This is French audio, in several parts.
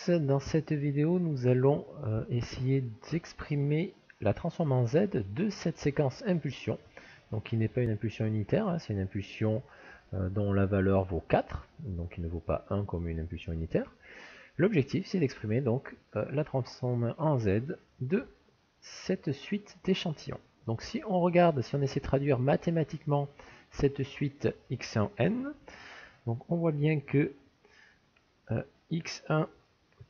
tous, dans cette vidéo nous allons essayer d'exprimer la transformée en Z de cette séquence impulsion, donc qui n'est pas une impulsion unitaire, hein, c'est une impulsion dont la valeur vaut 4, donc qui ne vaut pas 1 comme une impulsion unitaire. L'objectif c'est d'exprimer donc la transformée en Z de cette suite d'échantillons. Donc si on regarde, si on essaie de traduire mathématiquement cette suite x1 n, donc on voit bien que x1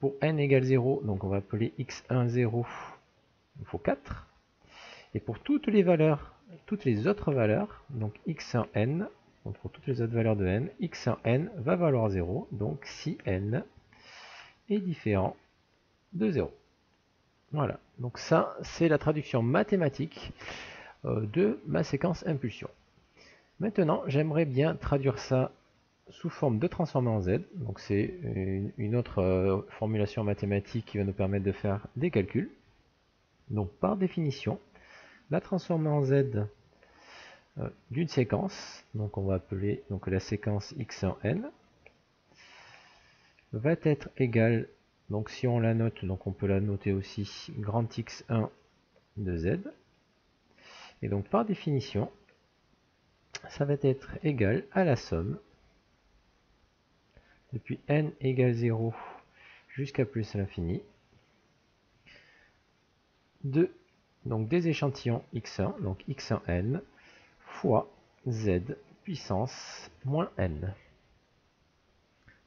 pour n égale 0, donc on va appeler x1 0, il faut 4. Et pour toutes les valeurs, toutes les autres valeurs, donc x1 n, donc pour toutes les autres valeurs de n, x1 n va valoir 0, donc si n est différent de 0. Voilà, donc ça c'est la traduction mathématique de ma séquence impulsion. Maintenant j'aimerais bien traduire ça sous forme de transformée en Z, donc c'est une autre formulation mathématique qui va nous permettre de faire des calculs. Donc par définition, la transformée en Z d'une séquence, donc on va appeler donc la séquence x1 n, va être égale, donc si on la note, donc on peut la noter aussi grand X1 de Z, et donc par définition, ça va être égal à la somme depuis n égale 0 jusqu'à plus à l'infini de donc des échantillons x1, donc x1 n fois z puissance moins n.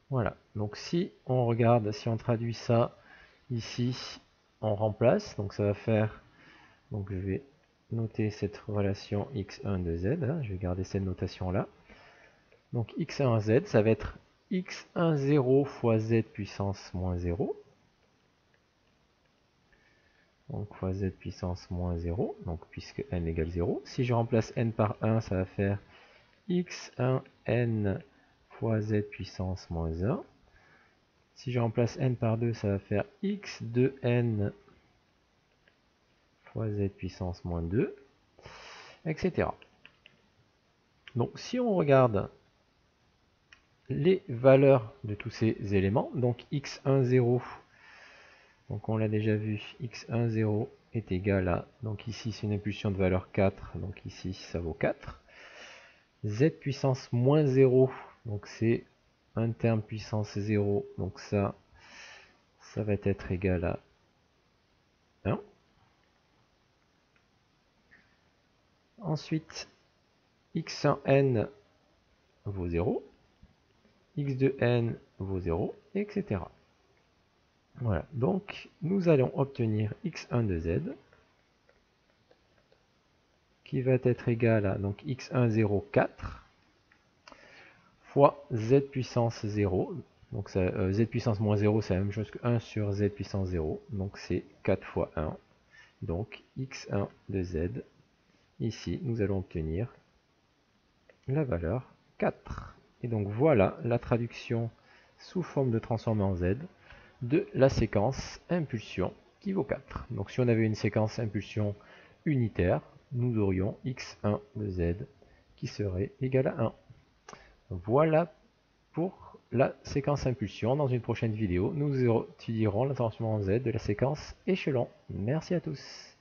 Voilà, donc si on regarde, si on traduit ça ici, on remplace, donc ça va faire, donc je vais noter cette relation x1 de z, hein, je vais garder cette notation là. Donc x1 z, ça va être x1 0 fois z puissance moins 0. Donc fois z puissance moins 0, donc puisque n égale 0. Si je remplace n par 1, ça va faire x1n fois z puissance moins 1. Si je remplace n par 2, ça va faire x2n fois z puissance moins 2, etc. Donc si on regarde les valeurs de tous ces éléments, donc x1 0, donc on l'a déjà vu, x1 0 est égal à, donc ici c'est une impulsion de valeur 4, donc ici ça vaut 4. Z puissance moins 0, donc c'est un terme puissance 0, donc ça va être égal à 1. Ensuite, x1n vaut 0, x2n vaut 0, etc. Voilà, donc nous allons obtenir x1 de z qui va être égal à donc x1 0 4 fois z puissance 0, donc ça, z puissance moins 0 c'est la même chose que 1 sur z puissance 0, donc c'est 4 fois 1, donc x1 de z, ici nous allons obtenir la valeur 4. Et donc voilà la traduction sous forme de transformée en z de la séquence impulsion qui vaut 4. Donc si on avait une séquence impulsion unitaire, nous aurions x1 de z qui serait égal à 1. Voilà pour la séquence impulsion. Dans une prochaine vidéo, nous étudierons la transformée en z de la séquence échelon. Merci à tous.